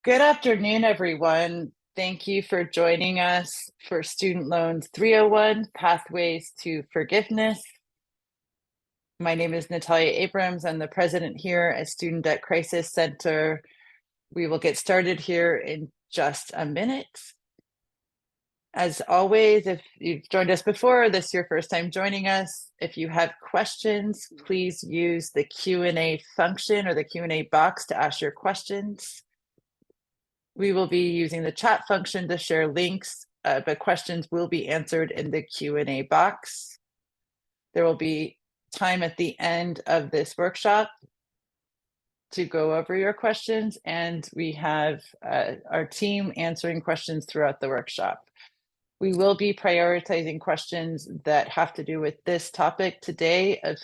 Good afternoon, everyone. Thank you for joining us for Student Loans 301 Pathways to Forgiveness. My name is Natalia Abrams. I'm the president here at Student Debt Crisis Center. We will get started here in just a minute. As always, if you've joined us before, this is your first time joining us. If you have questions, please use the Q&A function or the Q&A box to ask your questions. We will be using the chat function to share links, but questions will be answered in the Q&A box. There will be time at the end of this workshop to go over your questions, and we have our team answering questions throughout the workshop. We will be prioritizing questions that have to do with this topic today of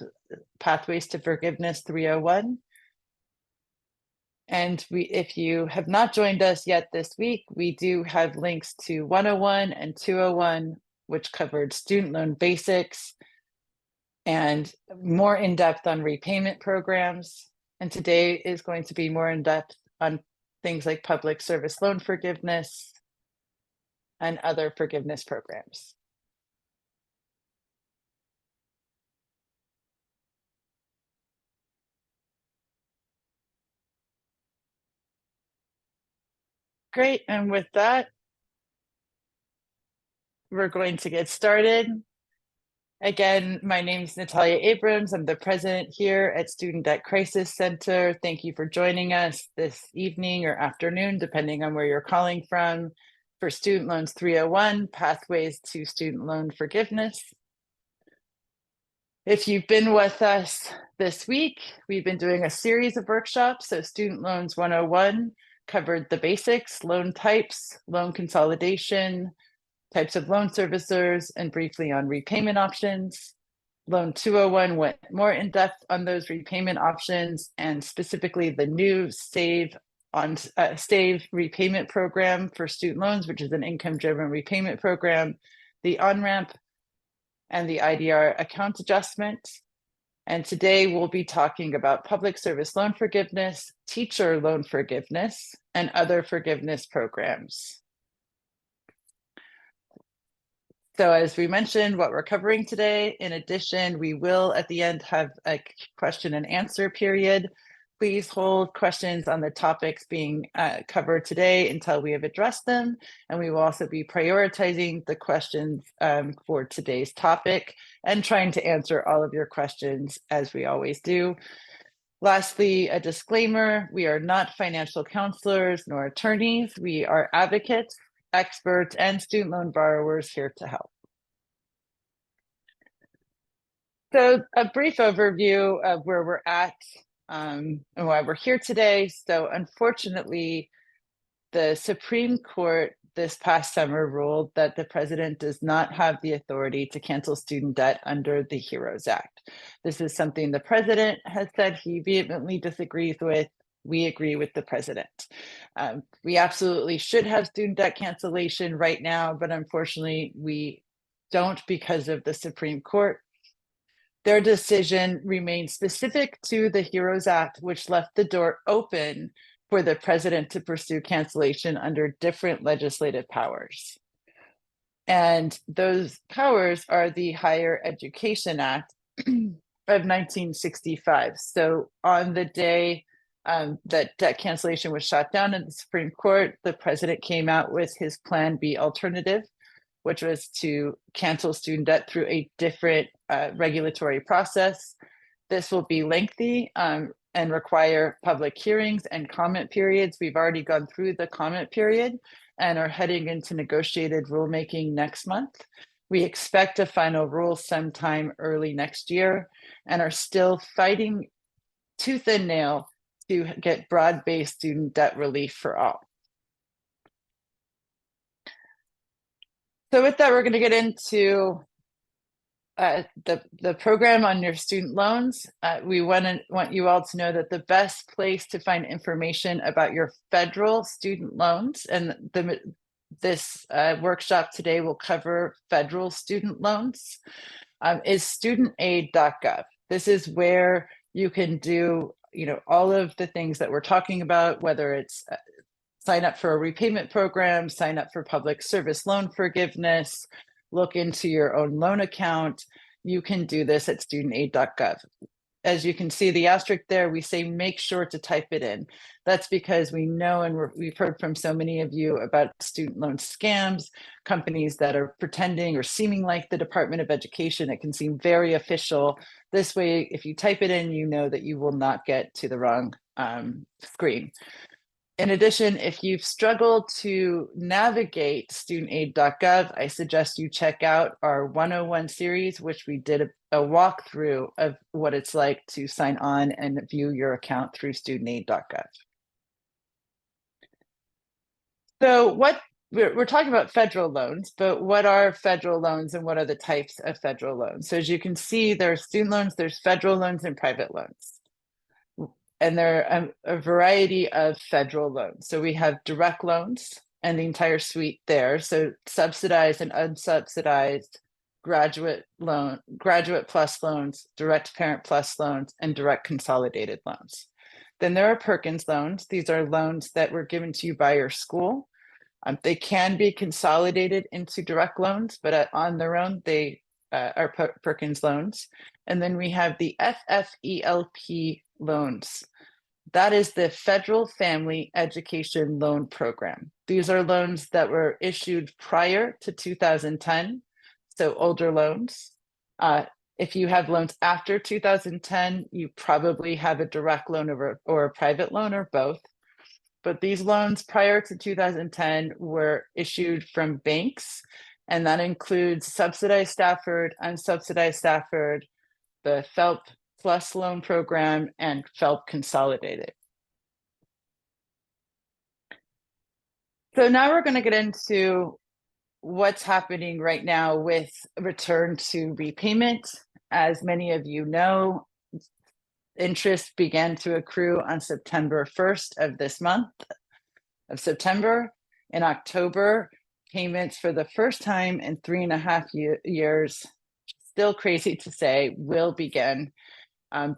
Pathways to Forgiveness 301. And if you have not joined us yet this week, we do have links to 101 and 201, which covered student loan basics and more in depth on repayment programs. And today is going to be more in depth on things like public service loan forgiveness and other forgiveness programs. Great, and with that, we're going to get started. Again, my name is Natalia Abrams. I'm the president here at Student Debt Crisis Center. Thank you for joining us this evening or afternoon, depending on where you're calling from, for Student Loans 301, Pathways to Student Loan Forgiveness. If you've been with us this week, we've been doing a series of workshops. So Student Loans 101 covered the basics, loan types, loan consolidation, types of loan servicers, and briefly on repayment options. Loan 201 went more in depth on those repayment options and specifically the new Save repayment program for student loans, which is an income-driven repayment program, the on-ramp, and the IDR account adjustment. And today we'll be talking about public service loan forgiveness, teacher loan forgiveness, and other forgiveness programs. So as we mentioned, what we're covering today, in addition, we will at the end have a question and answer period. Please hold questions on the topics being covered today until we have addressed them. And we will also be prioritizing the questions for today's topic and trying to answer all of your questions as we always do. Lastly, a disclaimer, we are not financial counselors nor attorneys. We are advocates, experts, and student loan borrowers here to help. So a brief overview of where we're at and why we're here today. So unfortunately, the Supreme Court this past summer ruled that the president does not have the authority to cancel student debt under the HEROES Act. This is something the president has said he vehemently disagrees with. We agree with the president. We absolutely should have student debt cancellation right now, but unfortunately we don't because of the Supreme Court. Their decision remained specific to the HEROES Act, which left the door open for the president to pursue cancellation under different legislative powers. And those powers are the Higher Education Act of 1965. So on the day that debt cancellation was shot down in the Supreme Court, the president came out with his Plan B alternative, which was to cancel student debt through a different regulatory process. This will be lengthy and require public hearings and comment periods. We've already gone through the comment period and are heading into negotiated rulemaking next month. We expect a final rule sometime early next year and are still fighting tooth and nail to get broad-based student debt relief for all. So with that, we're going to get into the program on your student loans. We want you all to know that the best place to find information about your federal student loans, and this workshop today will cover federal student loans, is studentaid.gov. This is where you can do all of the things that we're talking about, whether it's sign up for a repayment program, sign up for public service loan forgiveness, look into your own loan account, you can do this at studentaid.gov. As you can see the asterisk there, we say make sure to type it in. That's because we know, and we've heard from so many of you about student loan scams, companies that are pretending or seeming like the Department of Education. It can seem very official. This way, if you type it in, you know that you will not get to the wrong screen. In addition, if you've struggled to navigate studentaid.gov, I suggest you check out our 101 series, which we did a walkthrough of what it's like to sign on and view your account through studentaid.gov. So we're talking about federal loans, but what are federal loans and what are the types of federal loans? So as you can see, there are student loans, there's federal loans and private loans. And there are a variety of federal loans. So we have direct loans and the entire suite there. So subsidized and unsubsidized graduate plus loans, direct parent plus loans, and direct consolidated loans. Then there are Perkins loans. These are loans that were given to you by your school. They can be consolidated into direct loans, but on their own, they are Perkins loans. And then we have the FFELP loans. That is the Federal Family Education Loan Program. These are loans that were issued prior to 2010, so older loans. If you have loans after 2010, you probably have a direct loan or a private loan or both. But these loans prior to 2010 were issued from banks, and that includes subsidized Stafford, unsubsidized Stafford, the FELP Plus loan program, and FELP Consolidated. So now we're going to get into what's happening right now with return to repayment. As many of you know, interest began to accrue on September 1st of this month of September. In October, payments for the first time in 3.5 years, still crazy to say, will begin.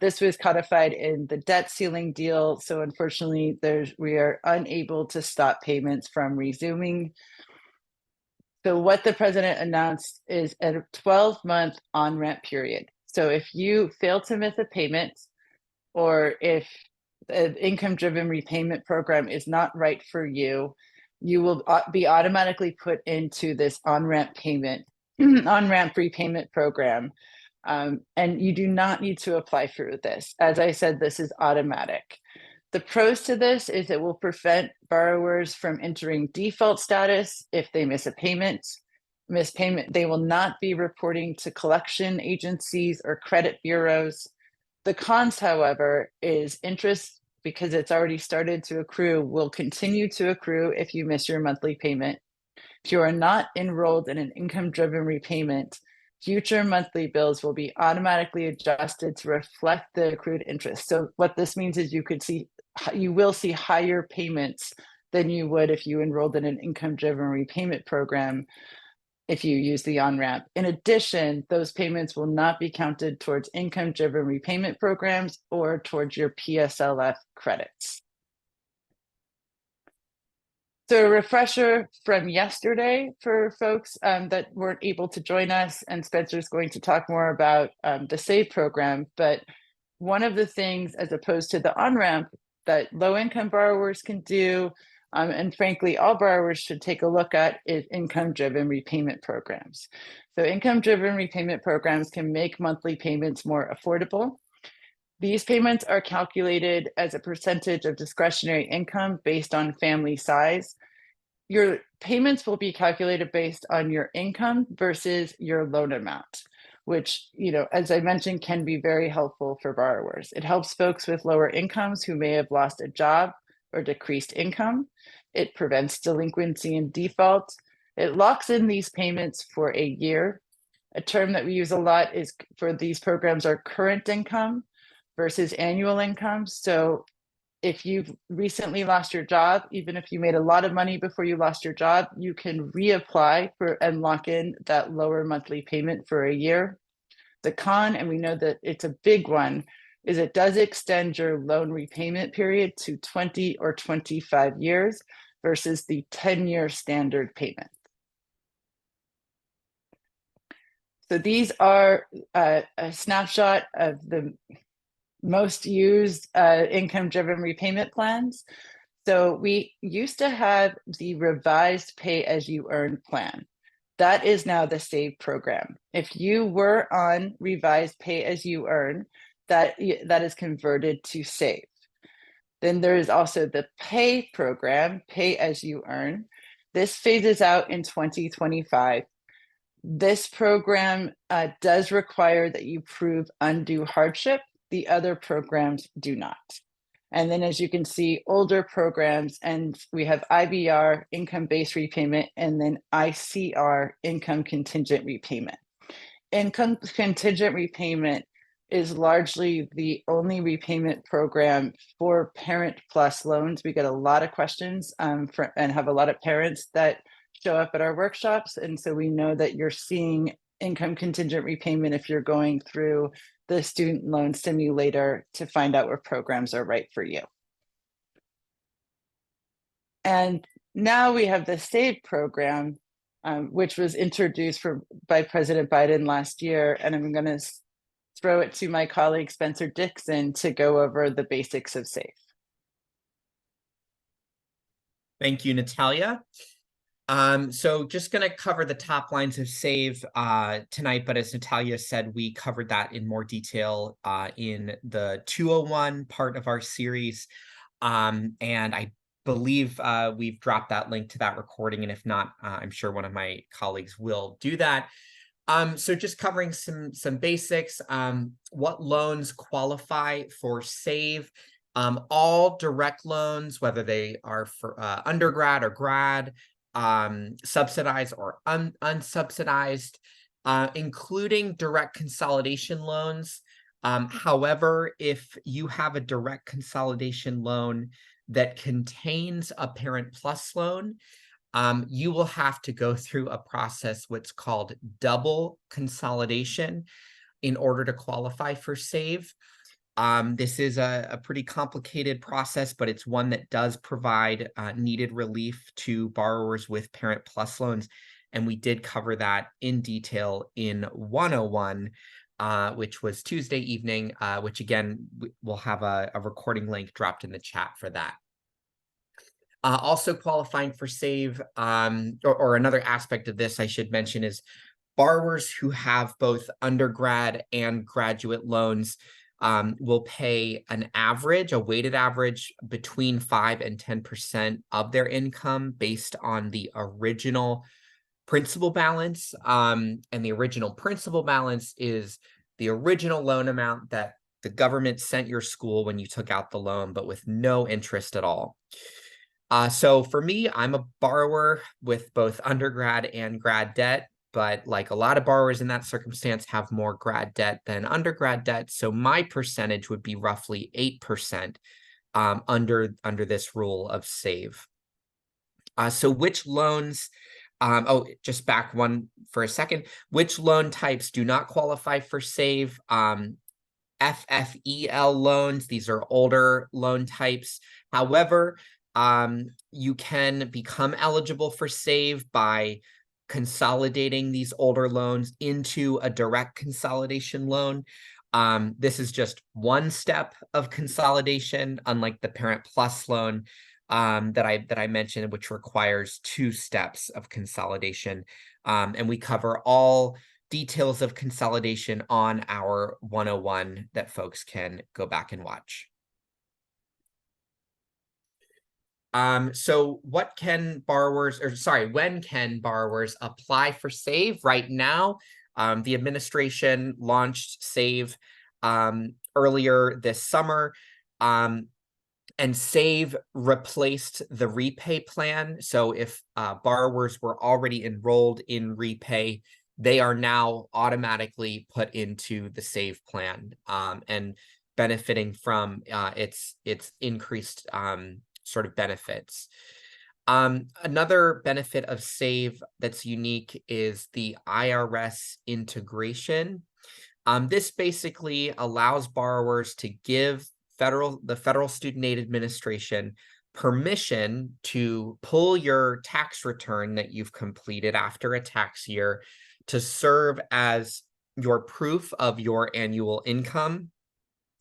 This was codified in the debt ceiling deal. So unfortunately, we are unable to stop payments from resuming. So what the president announced is a 12-month on-ramp period. So if you fail to miss a payment, or if the income-driven repayment program is not right for you, you will be automatically put into this on-ramp repayment program. And you do not need to apply for this. As I said, this is automatic. The pros to this is it will prevent borrowers from entering default status if they miss payment. They will not be reporting to collection agencies or credit bureaus. The cons, however, is interest, because it's already started to accrue, will continue to accrue if you miss your monthly payment. If you are not enrolled in an income-driven repayment, future monthly bills will be automatically adjusted to reflect the accrued interest. So what this means is you will see higher payments than you would if you enrolled in an income-driven repayment program if you use the on-ramp. In addition, those payments will not be counted towards income-driven repayment programs or towards your PSLF credits. So a refresher from yesterday for folks that weren't able to join us, and Spencer's going to talk more about the SAVE program, but one of the things, as opposed to the on-ramp, that low-income borrowers can do, and frankly, all borrowers should take a look at, is income-driven repayment programs. So income-driven repayment programs can make monthly payments more affordable. These payments are calculated as a percentage of discretionary income based on family size. Your payments will be calculated based on your income versus your loan amount, which, as I mentioned, can be very helpful for borrowers. It helps folks with lower incomes who may have lost a job or decreased income. It prevents delinquency and default. It locks in these payments for a year. A term that we use a lot is for these programs are current income versus annual income. So if you've recently lost your job, even if you made a lot of money before you lost your job, you can reapply for and lock in that lower monthly payment for a year. The con, and we know that it's a big one, is it does extend your loan repayment period to 20 or 25 years. versus the 10-year standard payment. So these are a snapshot of the most used income-driven repayment plans. So we used to have the revised pay-as-you-earn plan. That is now the SAVE program. If you were on revised pay-as-you-earn, that is converted to SAVE. Then there is also the PAY program, pay-as-you-earn. This phases out in 2025. This program does require that you prove undue hardship. The other programs do not. And then as you can see, older programs, and we have IBR, income-based repayment, and then ICR, income contingent repayment. Income contingent repayment is largely the only repayment program for Parent Plus loans. We get a lot of questions and have a lot of parents that show up at our workshops. And so we know that you're seeing income contingent repayment if you're going through the student loan simulator to find out what programs are right for you. And now we have the SAVE program, which was introduced by President Biden last year. And I'm going to throw it to my colleague, Spencer Dixon, to go over the basics of SAVE. Thank you, Natalia. So just going to cover the top lines of SAVE tonight, but as Natalia said, we covered that in more detail in the 201 part of our series. And I believe we've dropped that link to that recording, and if not, I'm sure one of my colleagues will do that. So just covering some basics, what loans qualify for SAVE. All direct loans, whether they are for undergrad or grad, subsidized or unsubsidized, including direct consolidation loans. However, if you have a direct consolidation loan that contains a Parent Plus loan, you will have to go through a process what's called double consolidation in order to qualify for SAVE. This is a pretty complicated process, but it's one that does provide needed relief to borrowers with Parent Plus loans. And we did cover that in detail in 101, which was Tuesday evening, which again, we'll have a recording link dropped in the chat for that. Also qualifying for SAVE, or another aspect of this I should mention, is borrowers who have both undergrad and graduate loans will pay a weighted average between 5 and 10% of their income based on the original principal balance. And the original principal balance is the original loan amount that the government sent your school when you took out the loan, but with no interest at all. So for me, I'm a borrower with both undergrad and grad debt, but like a lot of borrowers in that circumstance have more grad debt than undergrad debt. So my percentage would be roughly 8% under this rule of SAVE. So which loans, just back one for a second, which loan types do not qualify for SAVE? FFEL loans, these are older loan types. However, you can become eligible for SAVE by consolidating these older loans into a direct consolidation loan. This is just one step of consolidation, unlike the Parent Plus loan that I mentioned, which requires 2 steps of consolidation. And we cover all details of consolidation on our 101 that folks can go back and watch. So when can borrowers apply for SAVE? Right now, the administration launched SAVE earlier this summer, and SAVE replaced the repay plan. So if borrowers were already enrolled in repay, they are now automatically put into the SAVE plan and benefiting from its increased sort of benefits. Another benefit of SAVE that's unique is the IRS integration. This basically allows borrowers to give the Federal Student Aid Administration permission to pull your tax return that you've completed after a tax year to serve as your proof of your annual income,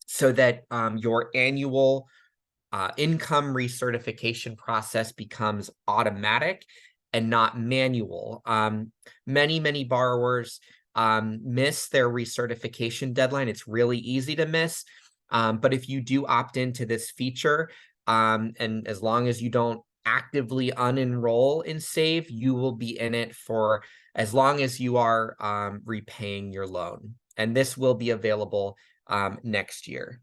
so that your annual income recertification process becomes automatic and not manual. Many borrowers miss their recertification deadline. It's really easy to miss. But if you do opt into this feature, and as long as you don't actively unenroll in Save, you will be in it for as long as you are repaying your loan. And this will be available next year.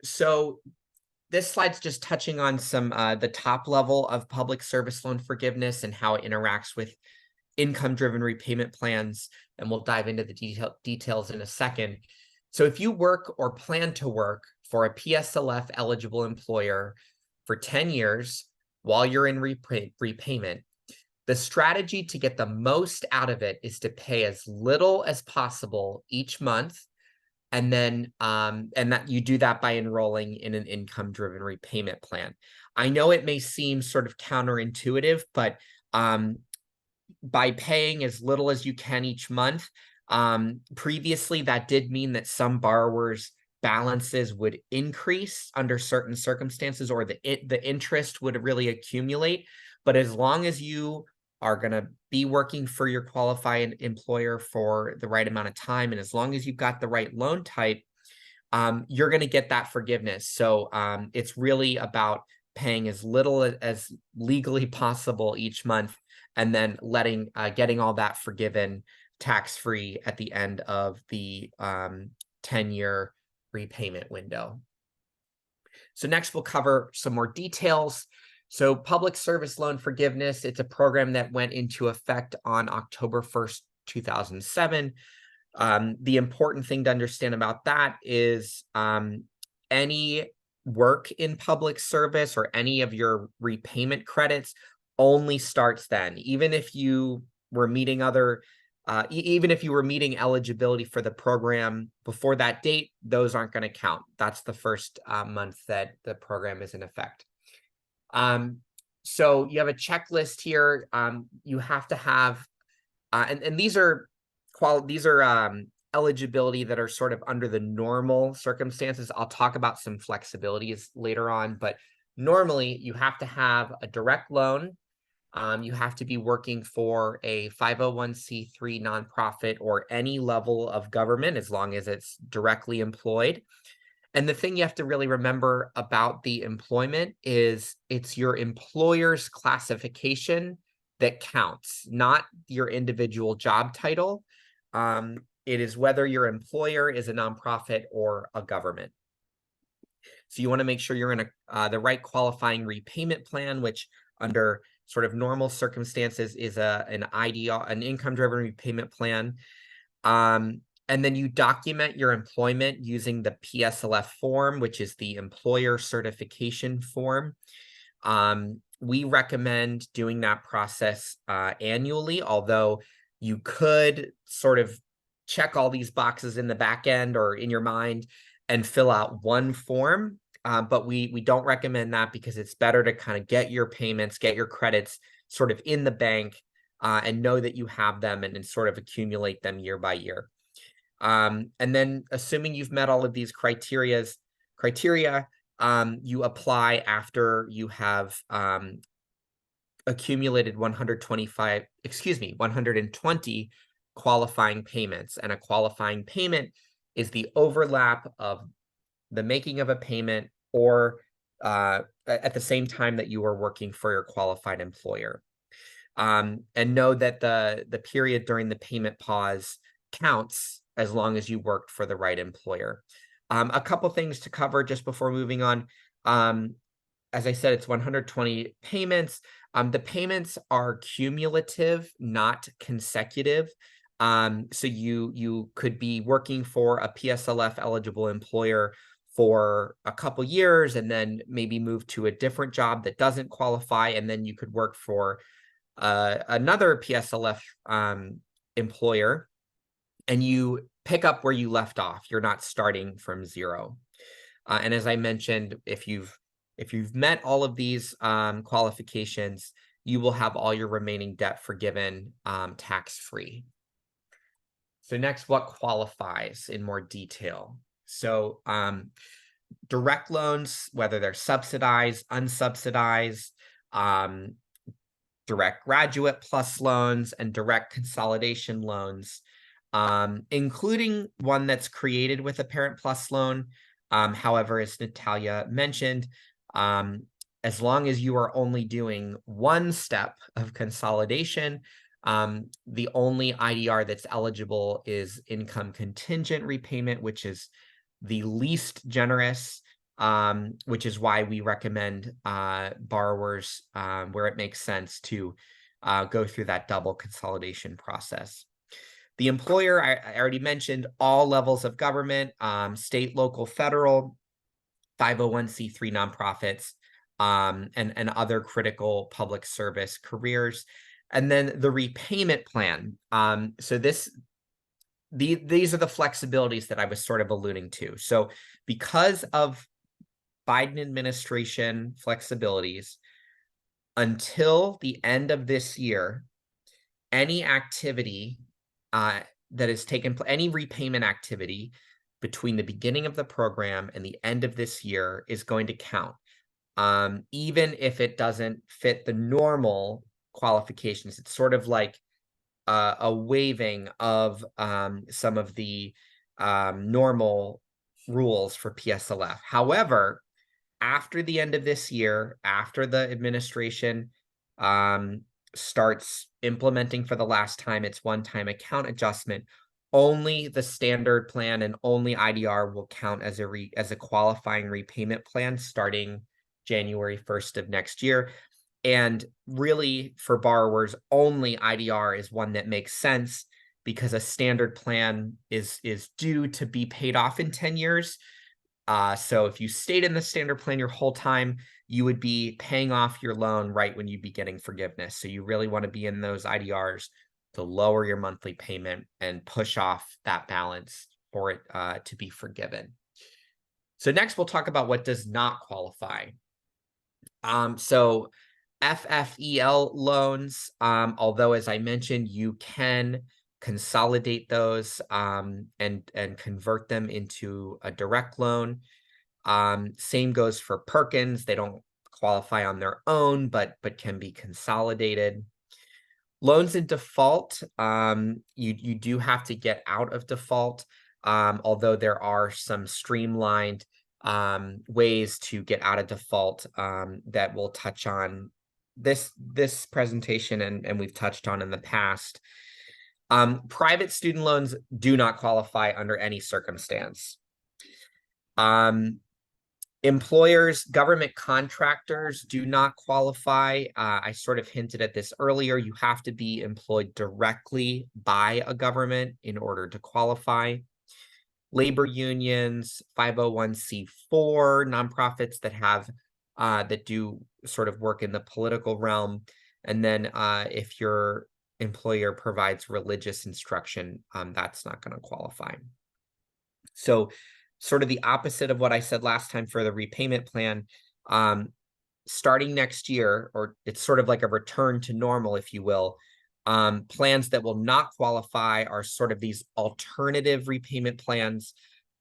So this slide's just touching on some the top level of public service loan forgiveness and how it interacts with income-driven repayment plans, and we'll dive into the details in a second. So if you work or plan to work for a PSLF eligible employer for 10 years while you're in repayment, the strategy to get the most out of it is to pay as little as possible each month, and then and that you do that by enrolling in an income-driven repayment plan. I know it may seem sort of counterintuitive, but by paying as little as you can each month, previously that did mean that some borrowers' balances would increase under certain circumstances, or the interest would really accumulate. But as long as you are going to be working for your qualified employer for the right amount of time, and as long as you've got the right loan type, you're going to get that forgiveness. So it's really about paying as little as legally possible each month, and then getting all that forgiven tax-free at the end of the 10-year repayment window. So next we'll cover some more details. So public service loan forgiveness, it's a program that went into effect on October 1st, 2007. The important thing to understand about that is any work in public service or any of your repayment credits only starts then. Even if you were meeting even if you were meeting eligibility for the program before that date, those aren't going to count. That's the first month that the program is in effect. So you have a checklist here. You have to have, and these are eligibility that are sort of under the normal circumstances. I'll talk about some flexibilities later on, but normally you have to have a direct loan. You have to be working for a 501c3 nonprofit or any level of government, as long as it's directly employed. And the thing you have to really remember about the employment is it's your employer's classification that counts, not your individual job title. It is whether your employer is a nonprofit or a government. So you want to make sure you're in the right qualifying repayment plan, which under sort of normal circumstances is an income-driven repayment plan. And then you document your employment using the PSLF form, which is the employer certification form. We recommend doing that process annually, although you could sort of check all these boxes in the back end or in your mind and fill out one form. But we don't recommend that, because it's better to kind of get your payments, get your credits sort of in the bank, and know that you have them, and sort of accumulate them year by year. And then assuming you've met all of these criteria, you apply after you have accumulated 120 qualifying payments. And a qualifying payment is the overlap of the making of a payment or at the same time that you are working for your qualified employer. And know that the period during the payment pause counts as long as you worked for the right employer. A couple things to cover just before moving on. As I said, it's 120 payments. The payments are cumulative, not consecutive. So you could be working for a PSLF eligible employer for a couple years and then maybe move to a different job that doesn't qualify, and then you could work for another PSLF employer, and you pick up where you left off. You're not starting from zero. And as I mentioned, if you've met all of these qualifications, you will have all your remaining debt forgiven tax-free. So next, what qualifies in more detail? So direct loans, whether they're subsidized, unsubsidized, direct graduate plus loans, and direct consolidation loans, including one that's created with a parent plus loan. However, as Natalia mentioned, as long as you are only doing one step of consolidation, the only IDR that's eligible is income contingent repayment, which is the least generous, which is why we recommend borrowers where it makes sense to go through that double consolidation process. The employer, I already mentioned, all levels of government, state, local, federal, 501c3 nonprofits, and other critical public service careers. And then the repayment plan. So these are the flexibilities that I was sort of alluding to. So because of Biden administration flexibilities, until the end of this year, any activity that has taken any repayment activity between the beginning of the program and the end of this year is going to count, even if it doesn't fit the normal qualifications. It's sort of like a waiving of some of the normal rules for PSLF. However, after the end of this year, after the administration starts implementing for the last time its one-time account adjustment, only the standard plan and only IDR will count as a qualifying repayment plan starting January 1st of next year. And really, for borrowers, only IDR is one that makes sense because a standard plan is due to be paid off in 10 years. So if you stayed in the standard plan your whole time, you would be paying off your loan right when you'd be getting forgiveness. So you really want to be in those IDRs to lower your monthly payment and push off that balance for it to be forgiven. So next, we'll talk about what does not qualify. So FFEL loans, although as I mentioned, you can consolidate those and convert them into a direct loan. Same goes for Perkins. They don't qualify on their own, but can be consolidated. Loans in default, you do have to get out of default, although there are some streamlined ways to get out of default that we'll touch on this presentation and we've touched on in the past. Private student loans do not qualify under any circumstance. Employers, government contractors do not qualify. I sort of hinted at this earlier. You have to be employed directly by a government in order to qualify. Labor unions, 501c4 nonprofits that have that do sort of work in the political realm. And then if your employer provides religious instruction, that's not going to qualify. So sort of the opposite of what I said last time for the repayment plan, starting next year, or it's sort of like a return to normal, if you will. Plans that will not qualify are sort of these alternative repayment plans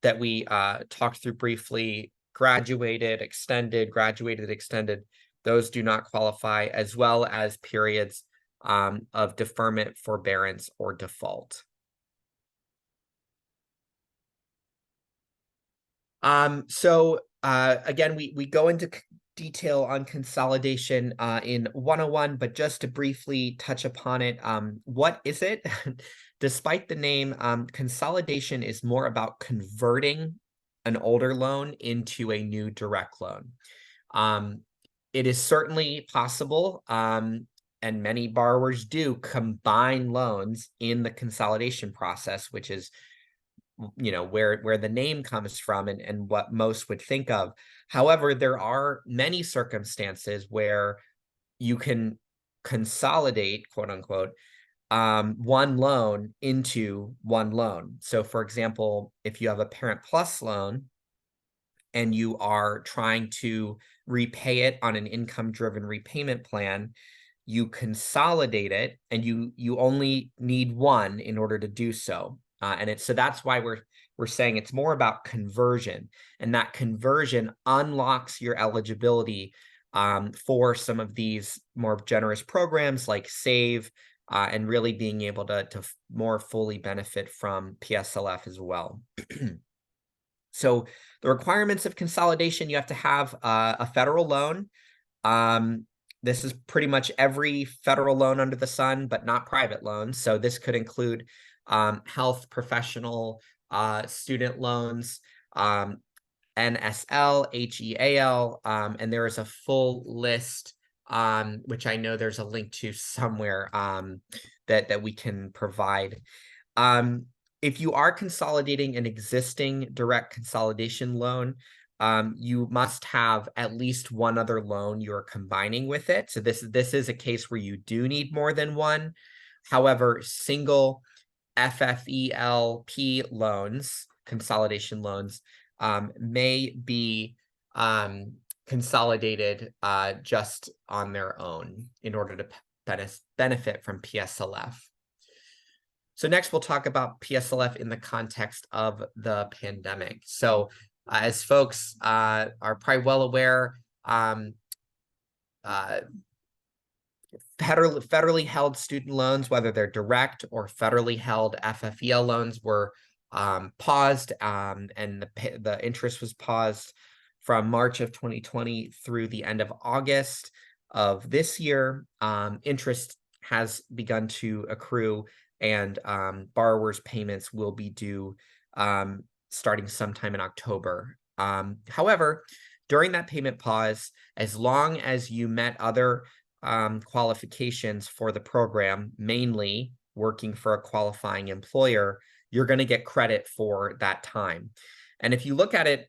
that we talked through briefly: graduated, extended, graduated, extended. Those do not qualify, as well as periods of deferment, forbearance, or default. So again, we go into detail on consolidation in 101, but just to briefly touch upon it, what is it? Despite the name, consolidation is more about converting an older loan into a new direct loan. It is certainly possible, and many borrowers do combine loans in the consolidation process, which is where the name comes from and what most would think of. However, there are many circumstances where you can consolidate, quote unquote, one loan into one loan. So for example, if you have a Parent Plus loan and you are trying to repay it on an income-driven repayment plan, you consolidate it, and you only need one in order to do so. So that's why we're saying it's more about conversion, and that conversion unlocks your eligibility for some of these more generous programs like Save, and really being able to more fully benefit from PSLF as well. So the requirements of consolidation: you have to have a federal loan. Um, this is pretty much every federal loan under the sun, but not private loans. So this could include health, professional, student loans, NSL, HEAL, and there is a full list, which I know there's a link to somewhere, that we can provide. Um, if you are consolidating an existing direct consolidation loan, you must have at least one other loan you're combining with it. So this is a case where you do need more than one. However, single FFELP loans, consolidation loans, may be consolidated just on their own in order to benefit from PSLF. So next, we'll talk about PSLF in the context of the pandemic. So as folks are probably well aware, federally held student loans, whether they're direct or federally held FFEL loans, were paused, and the interest was paused from March of 2020 through the end of August of this year. Interest has begun to accrue, and borrowers' payments will be due starting sometime in October. However, during that payment pause, as long as you met other qualifications for the program, mainly working for a qualifying employer, you're going to get credit for that time. And if you look at it,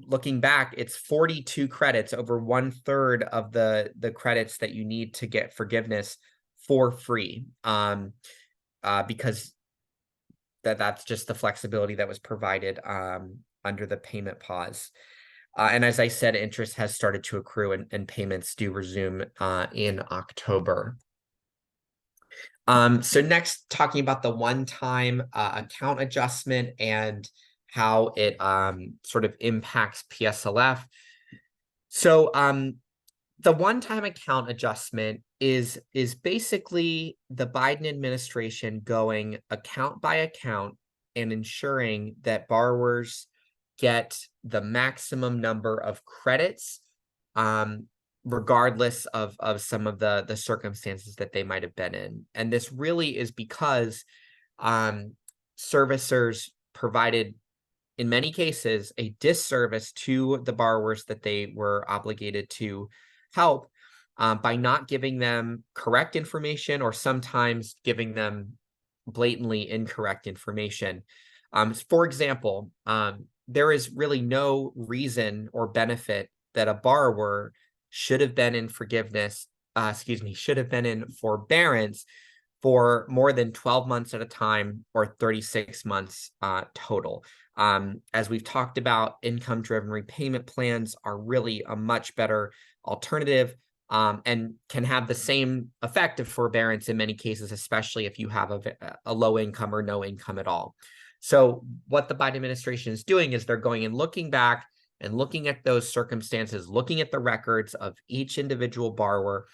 looking back, it's 42 credits, over 1/3 of the credits that you need to get forgiveness for free, because that's just the flexibility that was provided under the payment pause. And as I said, interest has started to accrue, and payments do resume in October. So next, talking about the one-time account adjustment and how it sort of impacts PSLF. So the one-time account adjustment is basically the Biden administration going account by account and ensuring that borrowers get the maximum number of credits, regardless of some of the circumstances that they might have been in. And this really is because servicers provided, in many cases, a disservice to the borrowers that they were obligated to help, by not giving them correct information, or sometimes giving them blatantly incorrect information. For example, there is really no reason or benefit that a borrower should have been in should have been in forbearance for more than 12 months at a time, or 36 months total. As we've talked about, income-driven repayment plans are really a much better alternative, and can have the same effect of forbearance in many cases, especially if you have a low income or no income at all. So what the Biden administration is doing is they're going and looking back and looking at those circumstances, looking at the records of each individual borrower,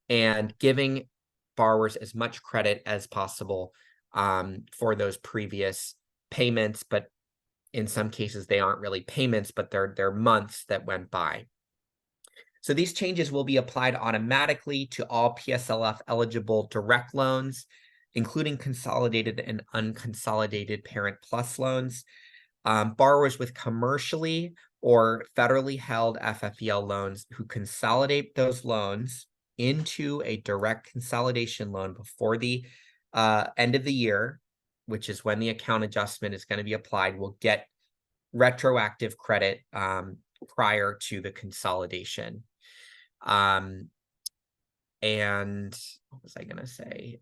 and giving borrowers as much credit as possible for those previous payments. But in some cases, they aren't really payments, but they're months that went by. So these changes will be applied automatically to all PSLF eligible direct loans, including consolidated and unconsolidated Parent Plus loans. Borrowers with commercially or federally held FFEL loans who consolidate those loans into a direct consolidation loan before the end of the year, which is when the account adjustment is going to be applied, will get retroactive credit prior to the consolidation. And what was I going to say?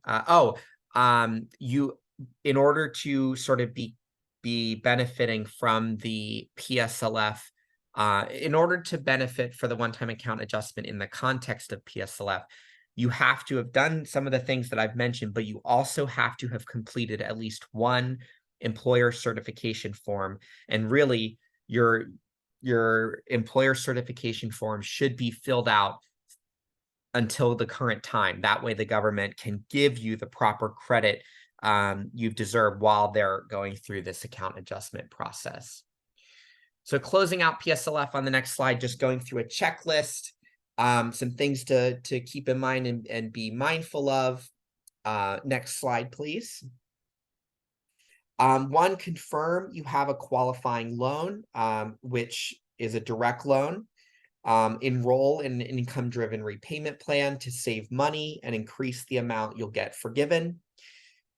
In order to sort of be be benefiting from the PSLF, in order to benefit for the one-time account adjustment in the context of PSLF, you have to have done some of the things that I've mentioned, but you also have to have completed at least one employer certification form. And really, your employer certification form should be filled out until the current time. That way the government can give you the proper credit you've deserved while they're going through this account adjustment process. So closing out PSLF on the next slide, just going through a checklist, some things to keep in mind and be mindful of. Next slide, please. One, confirm you have a qualifying loan, which is a direct loan. Enroll in an income-driven repayment plan to save money and increase the amount you'll get forgiven.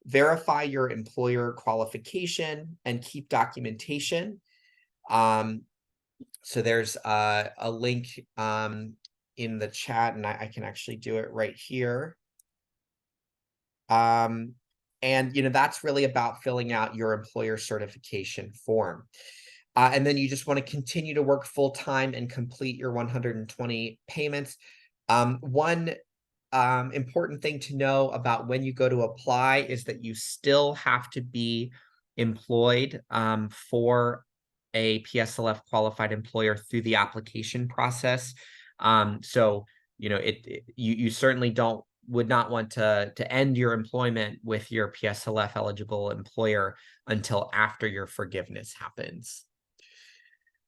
Verify your employer qualification and keep documentation. So there's a link in the chat, and I can actually do it right here. And that's really about filling out your employer certification form. And then you just want to continue to work full-time and complete your 120 payments. One important thing to know about when you go to apply is that you still have to be employed for a PSLF qualified employer through the application process. So you certainly would not want to end your employment with your PSLF eligible employer until after your forgiveness happens.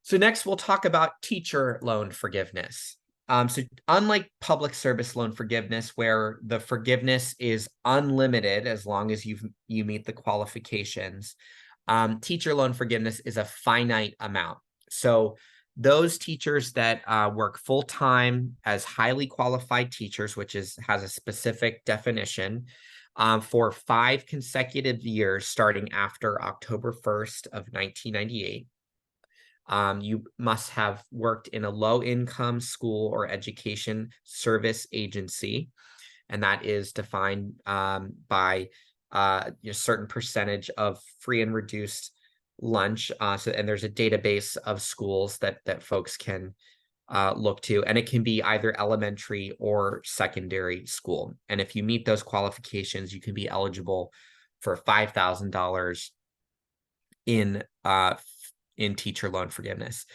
So next we'll talk about teacher loan forgiveness. So unlike public service loan forgiveness, where the forgiveness is unlimited as long as you meet the qualifications, teacher loan forgiveness is a finite amount. So those teachers that work full-time as highly qualified teachers, which has a specific definition, for 5 consecutive years starting after October 1st of 1998, you must have worked in a low-income school or education service agency, and that is defined by a certain percentage of free and reduced lunch. And there's a database of schools that folks can look to, and it can be either elementary or secondary school. And if you meet those qualifications, you can be eligible for $5,000 in teacher loan forgiveness.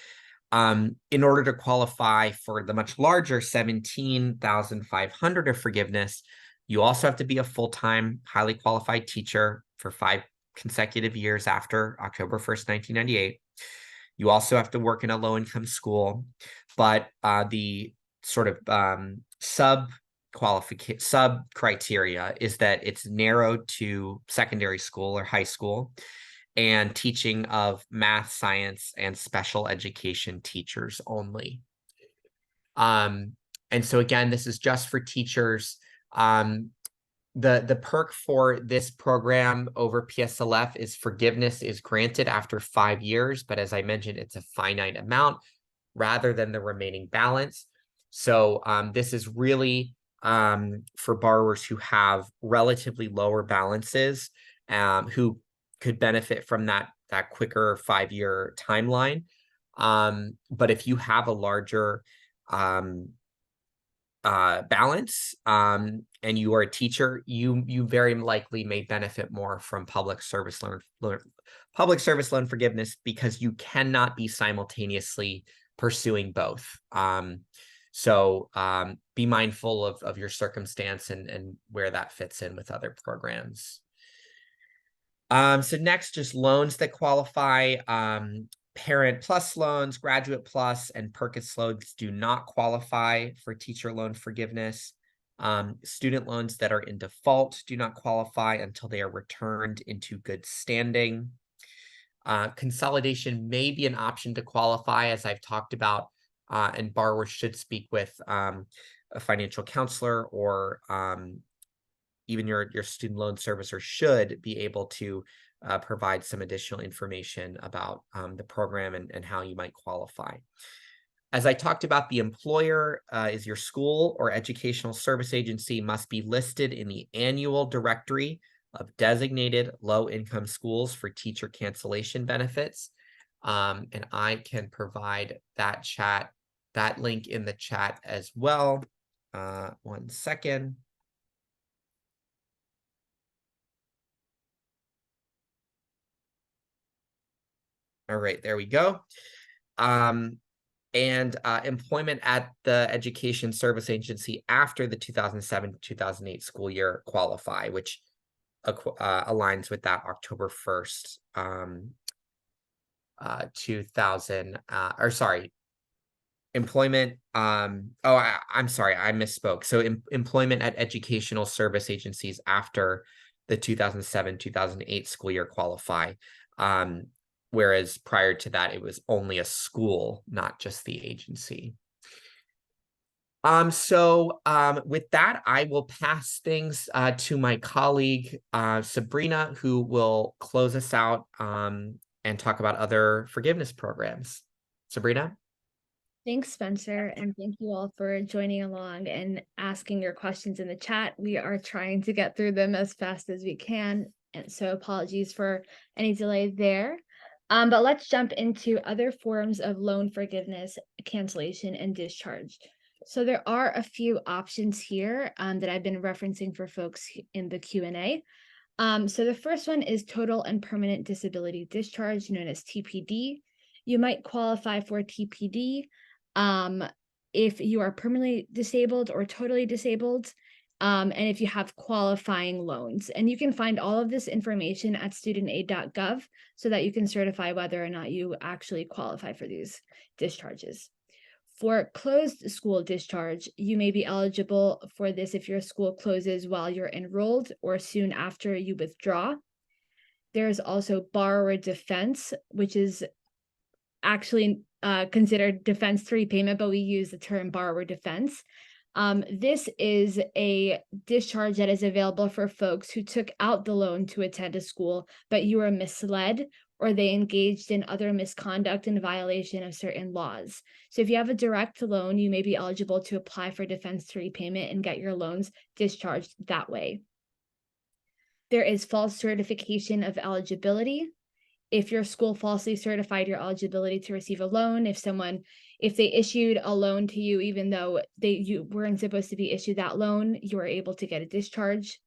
In order to qualify for the much larger $17,500 of forgiveness, you also have to be a full-time, highly qualified teacher for 5 consecutive years after October 1st, 1998. You also have to work in a low-income school, but the sort of sub criteria is that it's narrowed to secondary school or high school, and teaching of math, science, and special education teachers only. And so again, this is just for teachers. The perk for this program over PSLF is forgiveness is granted after 5 years, but as I mentioned, it's a finite amount rather than the remaining balance. So this is really for borrowers who have relatively lower balances, who could benefit from that quicker 5-year timeline. But if you have a larger balance and you are a teacher, you very likely may benefit more from public service loan forgiveness, because you cannot be simultaneously pursuing both. So be mindful of your circumstance and where that fits in with other programs. So next, just loans that qualify. Parent Plus loans, Graduate Plus, and Perkins loans do not qualify for teacher loan forgiveness. Student loans that are in default do not qualify until they are returned into good standing. Consolidation may be an option to qualify, as I've talked about, and borrowers should speak with a financial counselor, or even your student loan servicer should be able to provide some additional information about the program and how you might qualify. As I talked about, the employer is your school or educational service agency must be listed in the annual directory of designated low-income schools for teacher cancellation benefits. And I can provide that link in the chat as well. 1 second. All right, there we go. And employment at the Education Service Agency after the 2007-2008 school year qualify, which aligns with that October 1st, 2000, or sorry, employment. I'm sorry, I misspoke. So employment at educational service agencies after the 2007-2008 school year qualify. Whereas prior to that, it was only a school, not just the agency. With that, I will pass things to my colleague, Sabrina, who will close us out and talk about other forgiveness programs. Sabrina? Thanks, Spencer, and thank you all for joining along and asking your questions in the chat. We are trying to get through them as fast as we can, and so apologies for any delay there. But let's jump into other forms of loan forgiveness, cancellation, and discharge. So there are a few options here that I've been referencing for folks in the Q&A. So the first one is total and permanent disability discharge, known as TPD. You might qualify for TPD if you are permanently disabled or totally disabled, and if you have qualifying loans. And you can find all of this information at studentaid.gov so that you can certify whether or not you actually qualify for these discharges. For closed school discharge, you may be eligible for this if your school closes while you're enrolled or soon after you withdraw. There's also borrower defense, which is actually considered defense to repayment, but we use the term borrower defense. This is a discharge that is available for folks who took out the loan to attend a school, but you were misled or they engaged in other misconduct in violation of certain laws. So if you have a direct loan, you may be eligible to apply for defense to repayment and get your loans discharged that way. There is false certification of eligibility. If your school falsely certified your eligibility to receive a loan, if they issued a loan to you, even though you weren't supposed to be issued that loan, you are able to get a discharge.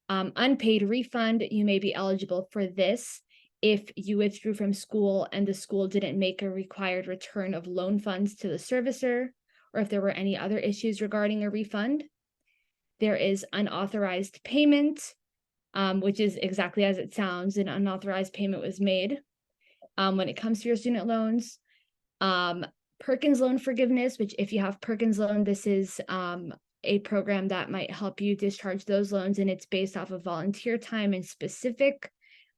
Unpaid refund, you may be eligible for this if you withdrew from school and the school didn't make a required return of loan funds to the servicer, or if there were any other issues regarding a refund. There is unauthorized payment, which is exactly as it sounds, an unauthorized payment was made. When it comes to your student loans, Perkins loan forgiveness, which if you have Perkins loan, this is a program that might help you discharge those loans, and it's based off of volunteer time and specific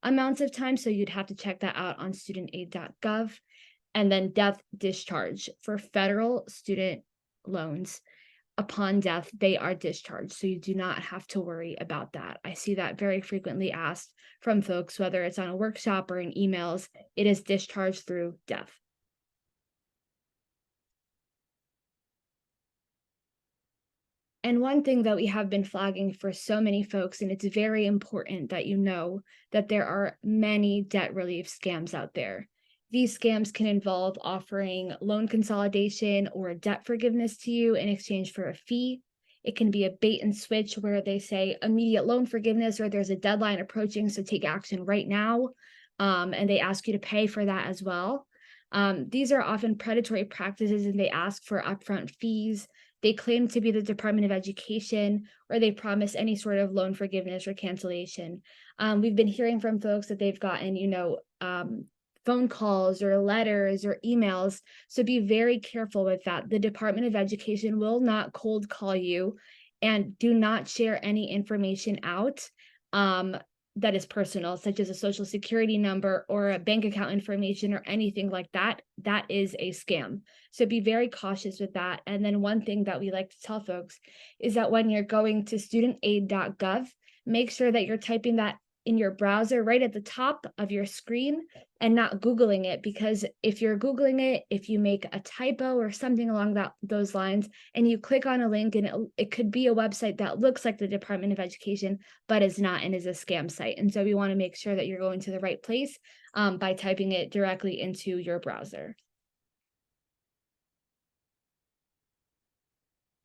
amounts of time. So you'd have to check that out on studentaid.gov. And then death discharge for federal student loans. Upon death, they are discharged. So you do not have to worry about that. I see that very frequently asked from folks, whether it's on a workshop or in emails. It is discharged through death. And one thing that we have been flagging for so many folks, and it's very important that you know that there are many debt relief scams out there. These scams can involve offering loan consolidation or debt forgiveness to you in exchange for a fee. It can be a bait and switch where they say immediate loan forgiveness or there's a deadline approaching, so take action right now. And they ask you to pay for that as well. These are often predatory practices and they ask for upfront fees. They claim to be the Department of Education, or they promise any sort of loan forgiveness or cancellation. We've been hearing from folks that they've gotten, phone calls or letters or emails. So be very careful with that. The Department of Education will not cold call you, and do not share any information out that is personal, such as a social security number or a bank account information or anything like that. That is a scam. So be very cautious with that. And then one thing that we like to tell folks is that when you're going to studentaid.gov, make sure that you're typing that in your browser right at the top of your screen and not Googling it, because if you're Googling it, if you make a typo or something along those lines, and you click on a link and it could be a website that looks like the Department of Education, but is not and is a scam site. And so we want to make sure that you're going to the right place by typing it directly into your browser.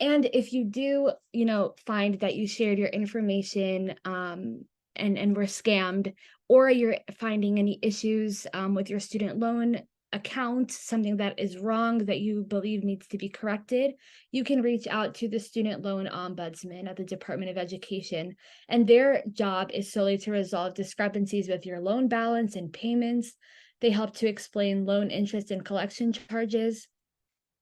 And if you do, find that you shared your information and were scammed, or you're finding any issues with your student loan account, something that is wrong that you believe needs to be corrected, you can reach out to the Student Loan Ombudsman at the Department of Education. And their job is solely to resolve discrepancies with your loan balance and payments. They help to explain loan interest and collection charges.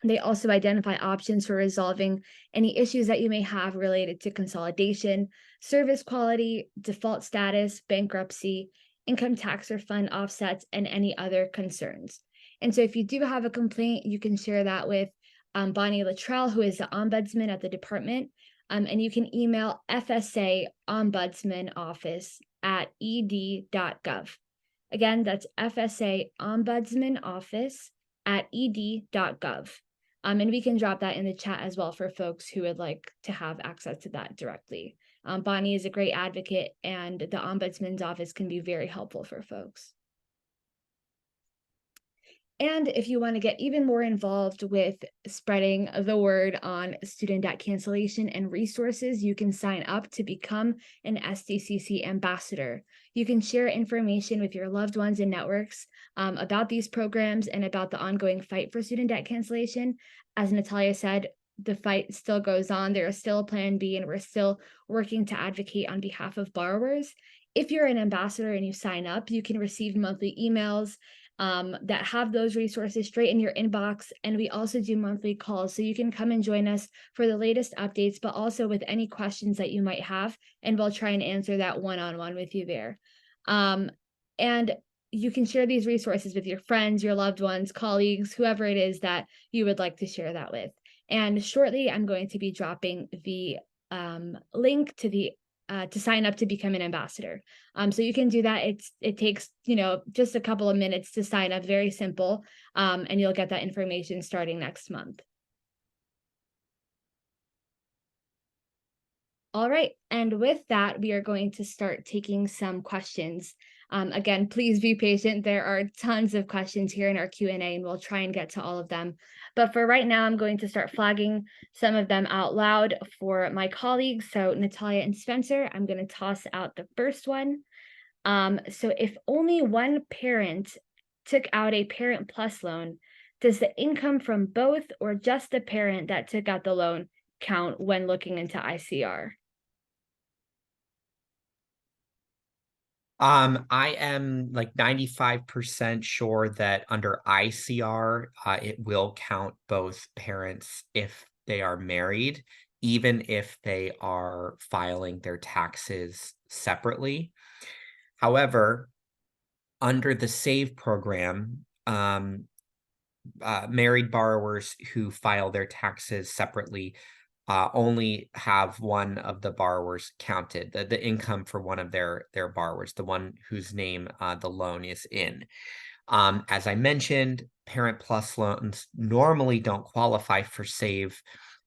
They also identify options for resolving any issues that you may have related to consolidation, service quality, default status, bankruptcy, income tax refund offsets, and any other concerns. And so if you do have a complaint, you can share that with Bonnie Luttrell, who is the ombudsman at the department. And you can email FSA Ombudsman Office at ed.gov. Again, that's FSA Ombudsman Office at ed.gov. And we can drop that in the chat as well for folks who would like to have access to that directly. Bonnie is a great advocate, and the Ombudsman's office can be very helpful for folks. And if you want to get even more involved with spreading the word on student debt cancellation and resources, you can sign up to become an SDCC ambassador. You can share information with your loved ones and networks about these programs and about the ongoing fight for student debt cancellation. As Natalia said, the fight still goes on. There is still a plan B, and we're still working to advocate on behalf of borrowers. If you're an ambassador and you sign up, you can receive monthly emails that have those resources straight in your inbox. And we also do monthly calls, so you can come and join us for the latest updates, but also with any questions that you might have, and we'll try and answer that one-on-one with you there. And you can share these resources with your friends, your loved ones, colleagues, whoever it is that you would like to share that with. And shortly, I'm going to be dropping the link to sign up to become an ambassador. So you can do that. It takes, just a couple of minutes to sign up, very simple. And you'll get that information starting next month. All right, and with that, we are going to start taking some questions. Again, please be patient. There are tons of questions here in our Q&A, and we'll try and get to all of them. But for right now, I'm going to start flagging some of them out loud for my colleagues. So Natalia and Spencer, I'm going to toss out the first one. So if only one parent took out a Parent Plus loan, does the income from both or just the parent that took out the loan count when looking into ICR? I am like 95% sure that under ICR, it will count both parents if they are married, even if they are filing their taxes separately. However, under the SAVE program, married borrowers who file their taxes separately only have one of the borrowers counted, the income for one of their borrowers, the one whose name the loan is in. As I mentioned, Parent Plus loans normally don't qualify for SAVE.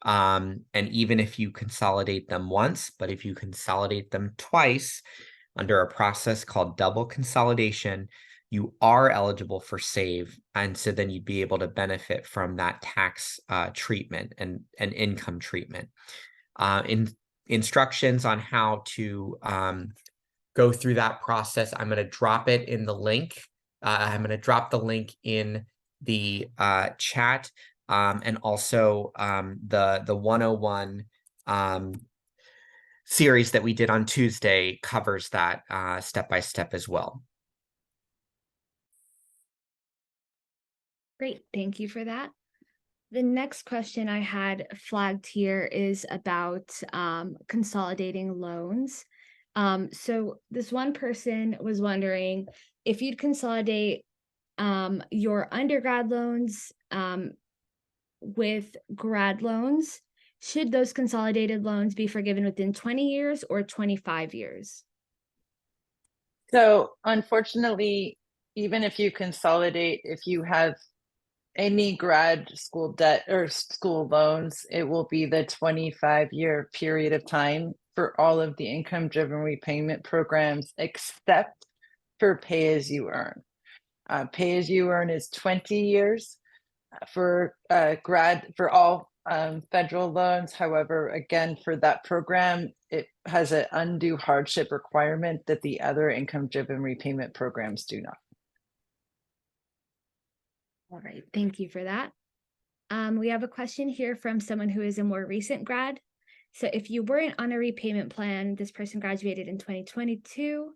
And even if you consolidate them once, but if you consolidate them twice under a process called double consolidation, you are eligible for SAVE. And so then you'd be able to benefit from that tax treatment and income treatment. In instructions on how to go through that process, I'm going to drop it in the link. I'm going to drop the link in the chat, and also the 101 series that we did on Tuesday covers that step by step as well. Great, thank you for that. The next question I had flagged here is about consolidating loans. So this one person was wondering if you'd consolidate your undergrad loans with grad loans, should those consolidated loans be forgiven within 20 years or 25 years? So unfortunately, even if you consolidate, if you have any grad school debt or school loans, it will be the 25-year period of time for all of the income-driven repayment programs, except for pay-as-you-earn. Pay-as-you-earn is 20 years for for all federal loans. However, again, for that program, it has an undue hardship requirement that the other income-driven repayment programs do not. All right, thank you for that. We have a question here from someone who is a more recent grad. So if you weren't on a repayment plan, this person graduated in 2022,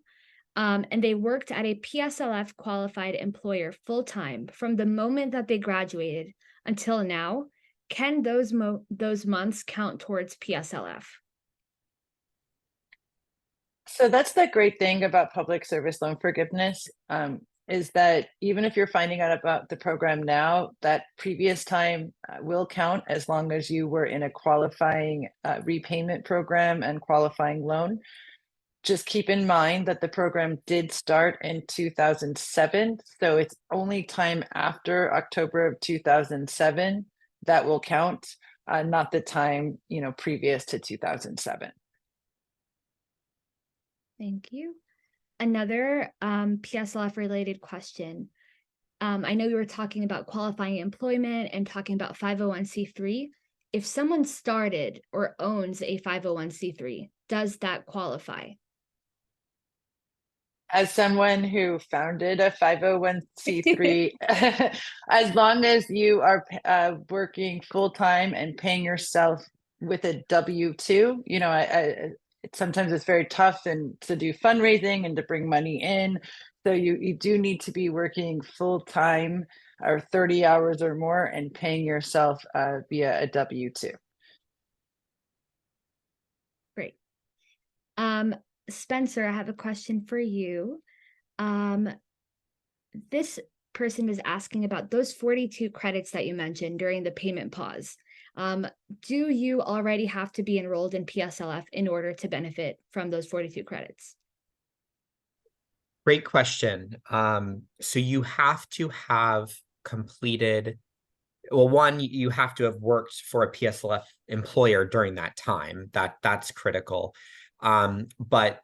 and they worked at a PSLF qualified employer full-time from the moment that they graduated until now, can those months count towards PSLF? So that's the great thing about public service loan forgiveness, is that even if you're finding out about the program now, that previous time will count as long as you were in a qualifying repayment program and qualifying loan. Just keep in mind that the program did start in 2007, so it's only time after October of 2007 that will count, not the time, previous to 2007. Thank you. Another PSLF related question. I know we were talking about qualifying employment and talking about 501c3. If someone started or owns a 501c3, does that qualify? As someone who founded a 501c3, as long as you are working full-time and paying yourself with a W-2, sometimes it's very tough and to do fundraising and to bring money in. So you do need to be working full-time or 30 hours or more and paying yourself via a W-2. Great. Spencer, I have a question for you. This person is asking about those 42 credits that you mentioned during the payment pause. Do you already have to be enrolled in PSLF in order to benefit from those 42 credits? Great question. So you have to have completed, well, one, you have to have worked for a PSLF employer during that time. That's critical. But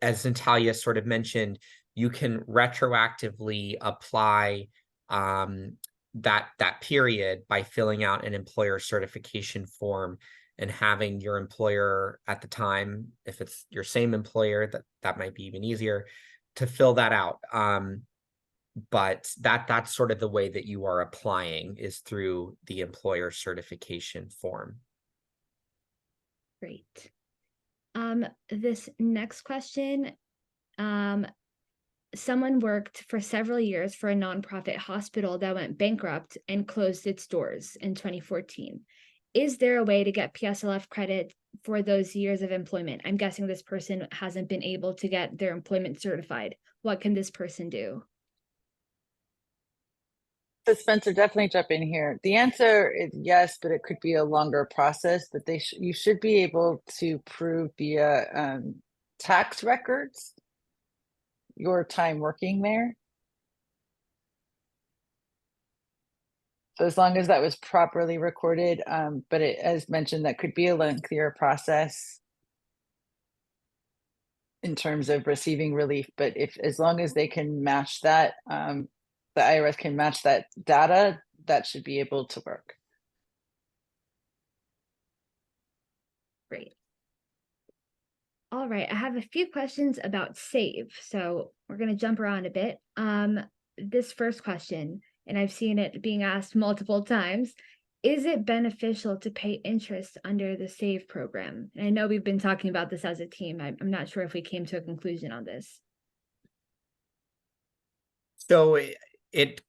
as Natalia sort of mentioned, you can retroactively apply that period by filling out an employer certification form and having your employer at the time, if it's your same employer, that might be even easier to fill that out. But that's sort of the way that you are applying, is through the employer certification form. Great. This next question, someone worked for several years for a nonprofit hospital that went bankrupt and closed its doors in 2014. Is there a way to get PSLF credit for those years of employment? I'm guessing this person hasn't been able to get their employment certified. What can this person do? So Spencer, definitely jump in here. The answer is yes, but it could be a longer process. But you should be able to prove via tax records your time working there. So as long as that was properly recorded, but as mentioned, that could be a lengthier process in terms of receiving relief. But as long as they can match that, the IRS can match that data, that should be able to work. Great. All right, I have a few questions about SAVE. So we're going to jump around a bit. This first question, and I've seen it being asked multiple times, is it beneficial to pay interest under the SAVE program? And I know we've been talking about this as a team. I'm not sure if we came to a conclusion on this. So it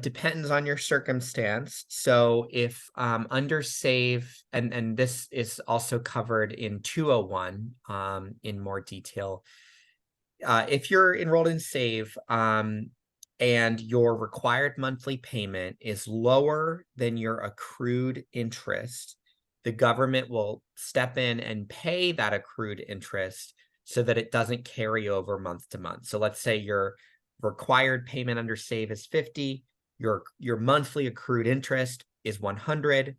depends on your circumstance. So if under SAVE, and this is also covered in 201 in more detail, if you're enrolled in SAVE and your required monthly payment is lower than your accrued interest, the government will step in and pay that accrued interest so that it doesn't carry over month to month. So let's say your required payment under save is 50, your monthly accrued interest is 100.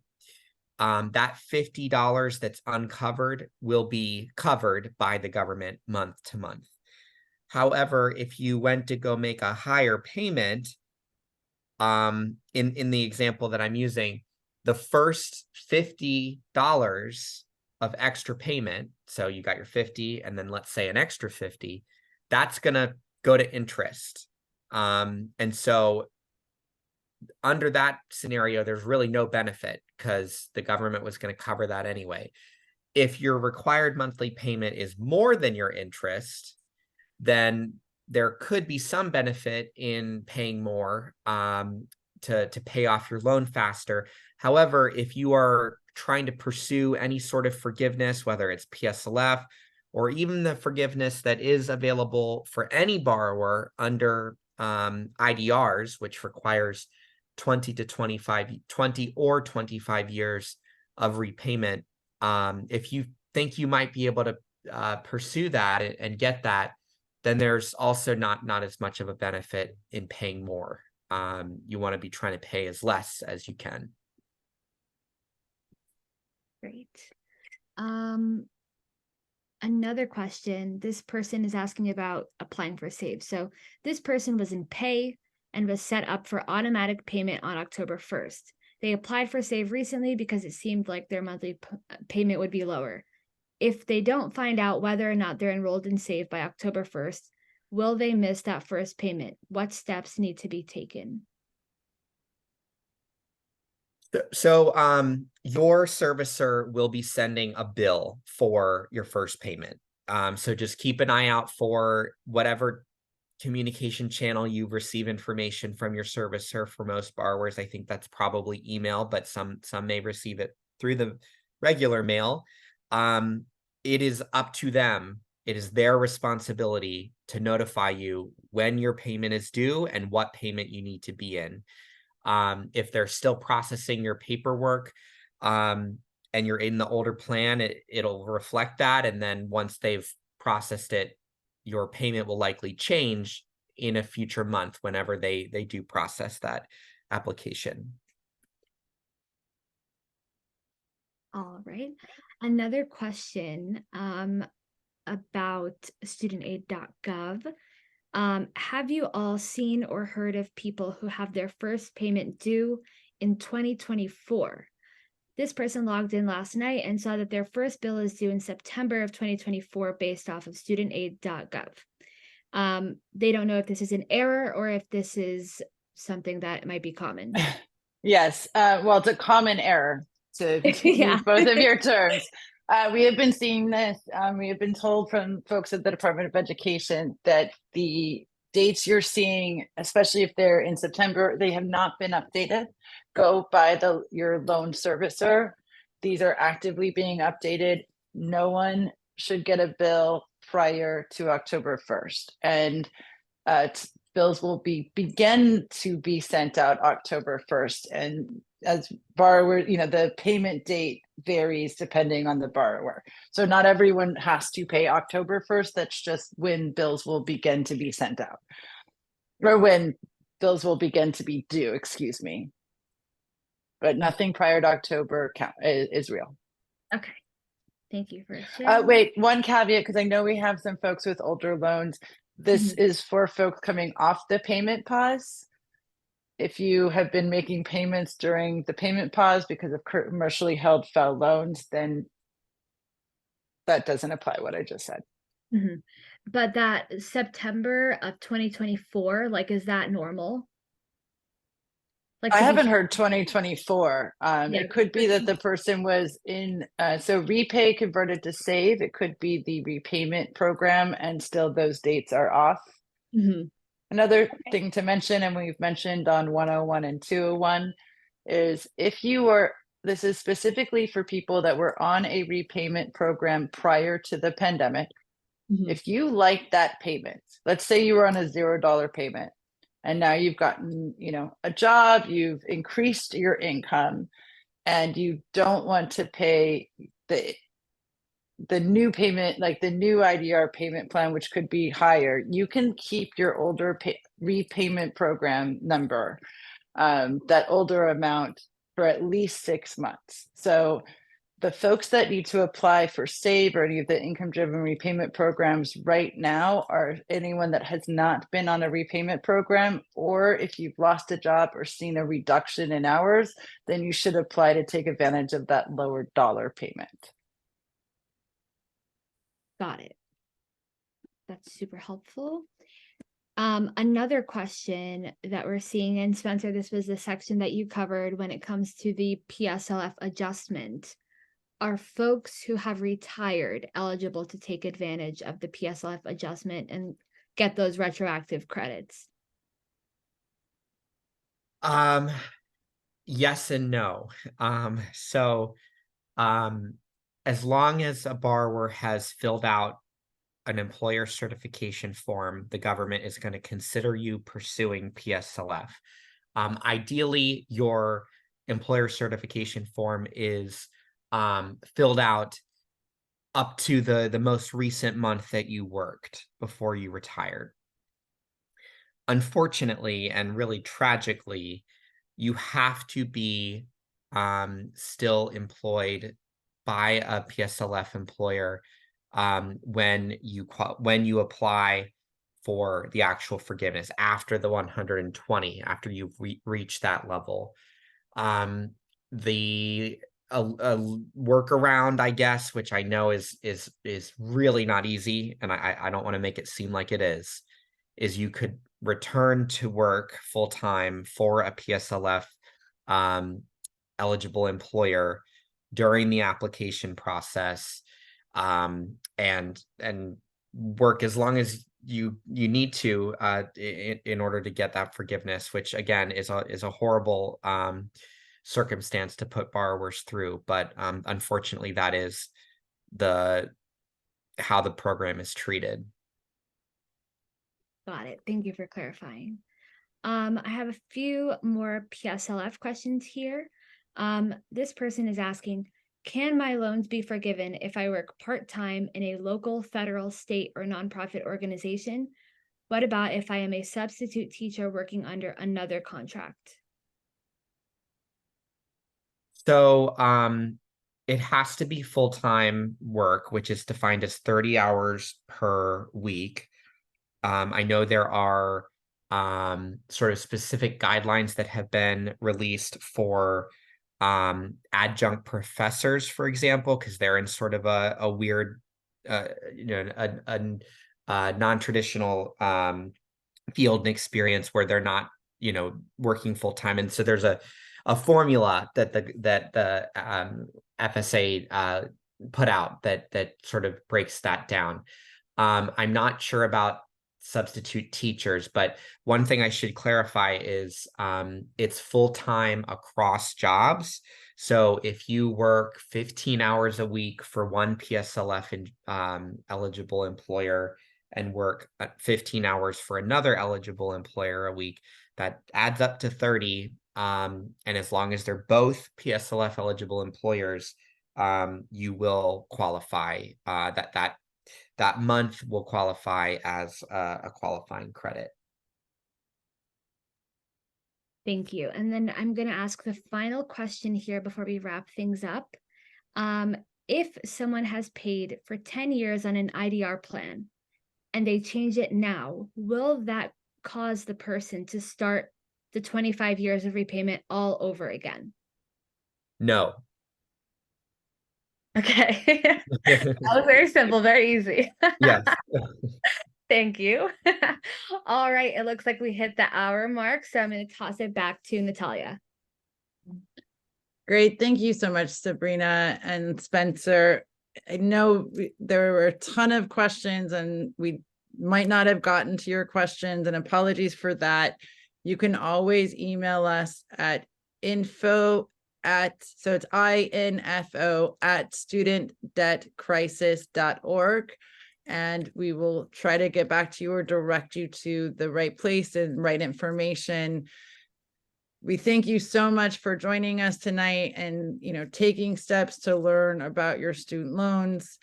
That $50 that's uncovered will be covered by the government month to month. However, if you went to go make a higher payment, in the example that I'm using, the first $50 of extra payment, so you got your 50 and then let's say an extra 50, that's gonna go to interest. And so under that scenario, there's really no benefit because the government was going to cover that anyway. If your required monthly payment is more than your interest, then there could be some benefit in paying more to pay off your loan faster. However, if you are trying to pursue any sort of forgiveness, whether it's PSLF or even the forgiveness that is available for any borrower under IDRs, which requires 20 or 25 years of repayment. If you think you might be able to pursue that and get that, then there's also not as much of a benefit in paying more. You want to be trying to pay as less as you can. Great. Another question, this person is asking about applying for SAVE. So this person was in pay and was set up for automatic payment on October 1st. They applied for SAVE recently because it seemed like their monthly payment would be lower. If they don't find out whether or not they're enrolled in SAVE by October 1st, will they miss that first payment? What steps need to be taken? So your servicer will be sending a bill for your first payment. So just keep an eye out for whatever communication channel you receive information from your servicer. For most borrowers, I think that's probably email, but some may receive it through the regular mail. It is up to them. It is their responsibility to notify you when your payment is due and what payment you need to be in. If they're still processing your paperwork, and you're in the older plan, it'll reflect that. And then once they've processed it, your payment will likely change in a future month whenever they do process that application. All right. Another question about studentaid.gov. Have you all seen or heard of people who have their first payment due in 2024? This person logged in last night and saw that their first bill is due in September of 2024 based off of studentaid.gov. They don't know if this is an error or if this is something that might be common. Yes, well, it's a common error to Yeah. use both of your terms. We have been seeing this. We have been told from folks at the Department of Education that the dates you're seeing, especially if they're in September, they have not been updated. Go by your loan servicer. These are actively being updated. No one should get a bill prior to October 1st. And bills will begin to be sent out October 1st. And as borrower, the payment date varies depending on the borrower. So not everyone has to pay October 1st. That's just when bills will begin to be sent out, or when bills will begin to be due, excuse me. But nothing prior to October is real. Okay. Thank you for sharing. Wait, one caveat, because I know we have some folks with older loans. This is for folks coming off the payment pause. If you have been making payments during the payment pause because of commercially held FFEL loans, then that doesn't apply what I just said. But that September of 2024, is that normal? I haven't heard 2024. It could be that the person was in, so repay converted to save. It could be the repayment program and still those dates are off. Another thing to mention, and we've mentioned on 101 and 201, is this is specifically for people that were on a repayment program prior to the pandemic. If you like that payment, let's say you were on a $0 payment, and now you've gotten, a job, you've increased your income, and you don't want to pay the new payment, like the new IDR payment plan, which could be higher, you can keep your older repayment program number, that older amount, for at least 6 months. So the folks that need to apply for SAVE or any of the income driven repayment programs right now are anyone that has not been on a repayment program, or if you've lost a job or seen a reduction in hours, then you should apply to take advantage of that lower dollar payment. Got it. That's super helpful. Another question that we're seeing, and Spencer, this was the section that you covered when it comes to the PSLF adjustment. Are folks who have retired eligible to take advantage of the PSLF adjustment and get those retroactive credits? Yes and no. As long as a borrower has filled out an employer certification form, the government is going to consider you pursuing PSLF. Ideally, your employer certification form is filled out up to the most recent month that you worked before you retired. Unfortunately, and really tragically, you have to be still employed by a PSLF employer when you apply for the actual forgiveness after the 120, after you've reached that level. The a workaround, I guess, which I know is really not easy, and I don't want to make it seem like it is you could return to work full time for a PSLF eligible employer during the application process, and work as long as you need to in order to get that forgiveness, which again is a horrible circumstance to put borrowers through, but unfortunately that is how the program is treated. Got it. Thank you for clarifying. I have a few more PSLF questions here. This person is asking, can my loans be forgiven if I work part-time in a local, federal, state, or nonprofit organization? What about if I am a substitute teacher working under another contract? So it has to be full-time work, which is defined as 30 hours per week. I know there are sort of specific guidelines that have been released for adjunct professors, for example, because they're in sort of a weird, non-traditional field and experience where they're not, working full time, and so there's a formula that the FSA put out that sort of breaks that down. I'm not sure about substitute teachers, but one thing I should clarify is it's full-time across jobs. So if you work 15 hours a week for one PSLF eligible employer and work 15 hours for another eligible employer a week, that adds up to 30. And as long as they're both PSLF eligible employers, you will qualify. That month will qualify as a qualifying credit. Thank you. And then I'm going to ask the final question here before we wrap things up. If someone has paid for 10 years on an IDR plan and they change it now, will that cause the person to start the 25 years of repayment all over again? No. Okay. That was very simple, very easy. Yes. Thank you. All right. It looks like we hit the hour mark, so I'm going to toss it back to Natalia. Great. Thank you so much, Sabrina and Spencer. I know there were a ton of questions and we might not have gotten to your questions, and apologies for that. You can always email us at info@studentdebtcrisis.org. And we will try to get back to you or direct you to the right place and right information. We thank you so much for joining us tonight and taking steps to learn about your student loans.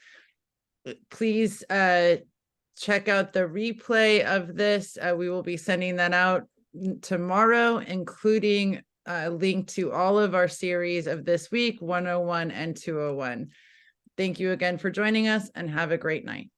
please check out the replay of this. We will be sending that out tomorrow, including a link to all of our series of this week, 101 and 201. Thank you again for joining us, and have a great night.